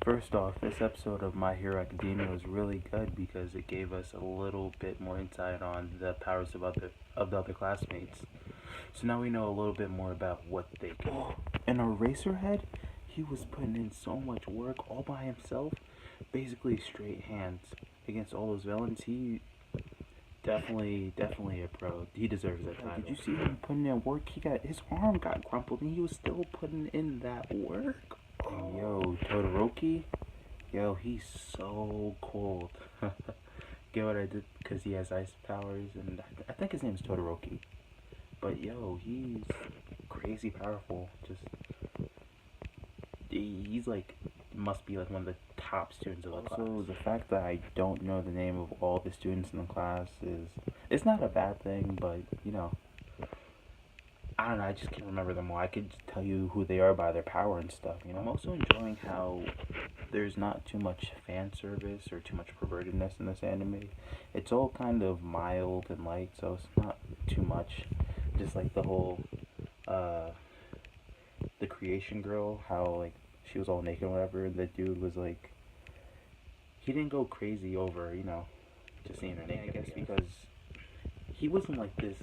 First off, this episode of My Hero Academia was really good because it gave us a little bit more insight on the powers of the other classmates. So now we know a little bit more about what they can. Oh, and Eraserhead, he was putting in so much work all by himself, basically straight hands against all those villains. He definitely a pro. He deserves that title. Did you see him putting in work? His arm got crumpled and he was still putting in that work. And yo, Todoroki, yo, he's so cold. Get what I did? Because he has ice powers, and I think his name's Todoroki. But yo, he's crazy powerful. He's like, must be like one of the top students of the class. Also, the fact that I don't know the name of all the students in the class it's not a bad thing, but you know, I don't know, I just can't remember them all. I could tell you who they are by their power and stuff, you know? I'm also enjoying how there's not too much fan service or too much pervertedness in this anime. It's all kind of mild and light, so it's not too much. Just like the whole, the creation girl, how like she was all naked or whatever, and the dude was like, he didn't go crazy over, you know, just seeing her naked, I guess, because he wasn't like this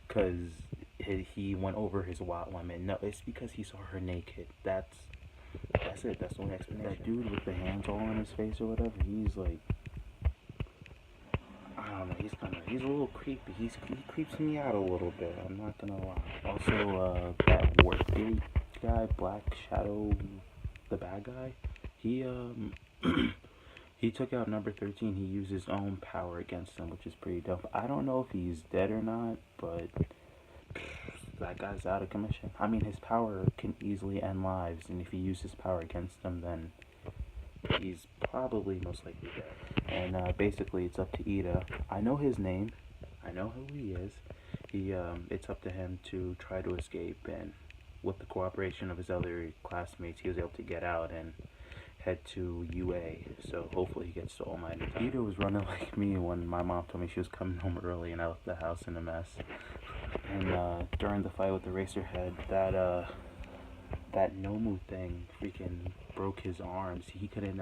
because he went over his wild limit. No, it's because he saw her naked. That's it. That's the only explanation. That dude with the hands all on his face or whatever, he's like, I don't know, he's a little creepy. He creeps me out a little bit, I'm not gonna lie. Also, that Workgate guy, Black Shadow, the bad guy, he he took out number 13. He used his own power against him, which is pretty dope. I don't know if he's dead or not, but that guy's out of commission. I mean, his power can easily end lives, and if he uses his power against him, then he's probably most likely dead. And basically, it's up to Ida. I know his name. I know who he is. It's up to him to try to escape, and with the cooperation of his other classmates, he was able to get out and head to UA, so hopefully he gets to All Might in time. Ida was running like me when my mom told me she was coming home early and I left the house in a mess. And during the fight with the Eraserhead, that Nomu thing freaking broke his arms. He couldn't,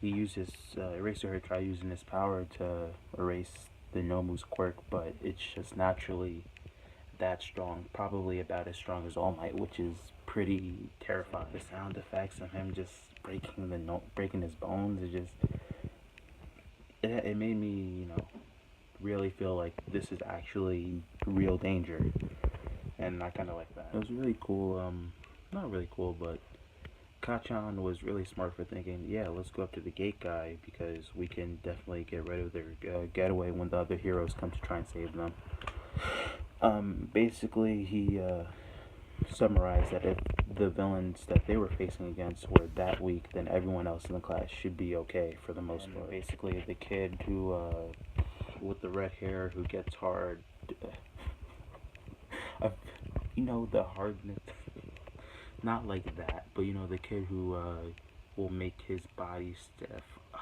he used his, Eraserhead tried using his power to erase the Nomu's quirk, but it's just naturally that strong, probably about as strong as All Might, which is pretty terrifying. The sound effects of him just breaking his bones, it made me, you know, really feel like this is actually real danger, and I kind of like that. It was really cool. Not really cool, but Kachan was really smart for thinking, yeah, let's go up to the gate guy because we can definitely get rid of their getaway when the other heroes come to try and save them. Basically, he summarized that if the villains that they were facing against were that weak, then everyone else in the class should be okay for the most part. Basically, the kid who, with the red hair, who gets hard, you know, the hardness, not like that, but you know, the kid who will make his body stiff. Oh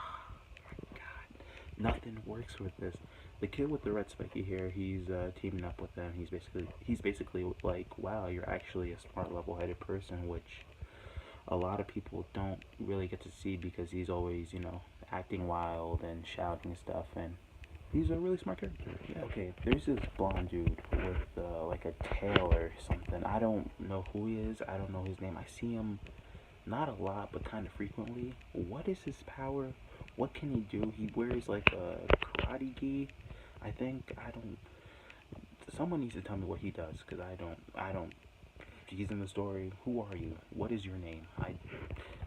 my god, nothing works with this. The kid with the red spiky hair, he's teaming up with them. He's basically like, wow, you're actually a smart, level-headed person, which a lot of people don't really get to see because he's always, you know, acting wild and shouting stuff, and he's a really smart character. Yeah. Okay, there's this blonde dude with like a tail or something. I don't know who he is. I don't know his name. I see him not a lot, but kind of frequently. What is his power? What can he do? He wears like a karate gi, I think. Someone needs to tell me what he does, because I don't, he's in the story. Who are you? What is your name?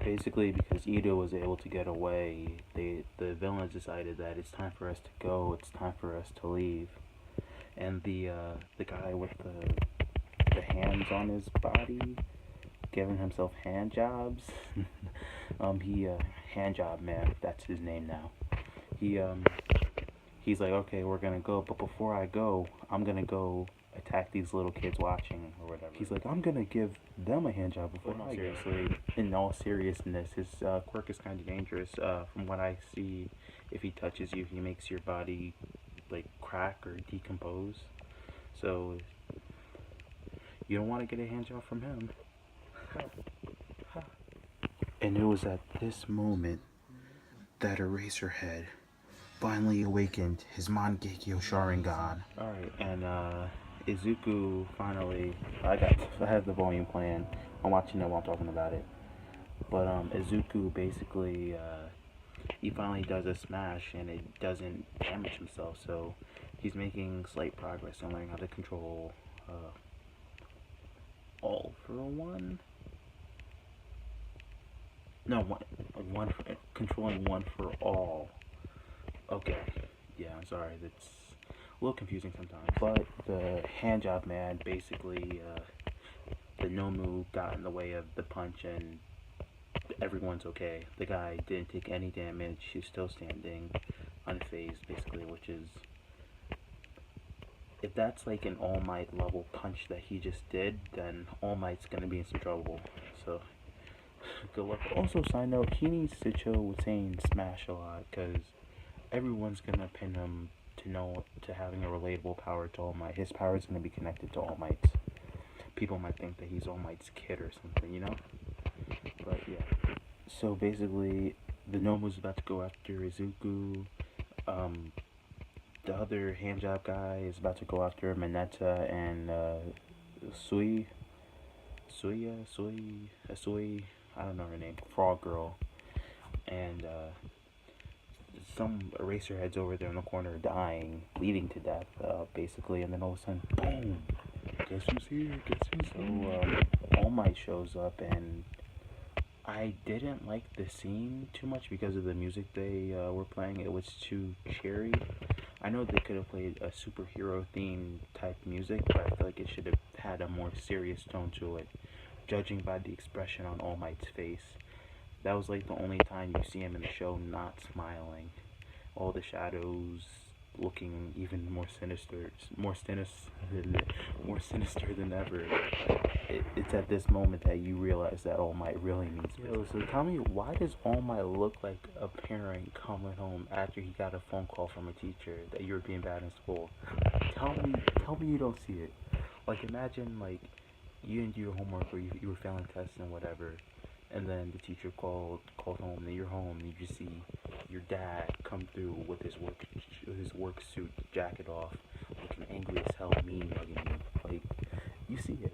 Basically, because Ida was able to get away, the villains decided that it's time for us to go, it's time for us to leave. And the guy with the hands on his body, giving himself hand jobs, hand job man, that's his name now. He's like, okay, we're gonna go, but before I go, I'm gonna go attack these little kids watching or whatever. He's like, I'm gonna give them a hand job before I go. Seriously, in all seriousness, his quirk is kind of dangerous. From what I see, if he touches you, he makes your body like crack or decompose. So you don't want to get a hand job from him. And it was at this moment that Eraserhead finally awakened his Mangekyo Sharingan. Alright, and Izuku finally, I have the volume playing. I'm watching it while I'm talking about it. But Izuku basically, he finally does a smash and it doesn't damage himself, so he's making slight progress on learning how to control all for one. No, controlling one for all. Okay, yeah, I'm sorry, that's a little confusing sometimes. But the hand job man basically, the Nomu got in the way of the punch and everyone's okay. The guy didn't take any damage. He's still standing, unfazed, basically, which is, if that's like an All Might level punch that he just did, then All Might's gonna be in some trouble. So, good luck. Also, side note, he needs to chill with saying smash a lot, because everyone's gonna pin him to having a relatable power to All Might. His power is gonna be connected to All Might's. People might think that he's All Might's kid or something, you know? But yeah. So basically, the Nomu's about to go after Izuku. The other handjob guy is about to go after Mineta and Sui. Sui. I don't know her name. Frog Girl. And some eraser heads over there in the corner dying, bleeding to death, basically. And then all of a sudden, boom! Guess who's here? Guess who's here? So All Might shows up, and I didn't like the scene too much because of the music they were playing. It was too cheery. I know they could have played a superhero theme type music, but I feel like it should have had a more serious tone to it, judging by the expression on All Might's face. That was like the only time you see him in the show not smiling. All the shadows looking even more sinister than ever. It's at this moment that you realize that All Might really means business. Yo, so tell me, why does All Might look like a parent coming home after he got a phone call from a teacher that you were being bad in school? Tell me you don't see it. Like, imagine, like, you didn't do your homework or you were failing tests and whatever, and then the teacher called home, and then you're home, and you just see your dad come through with his work suit jacket off, looking angry as hell, mean mugging you. Like, you see it.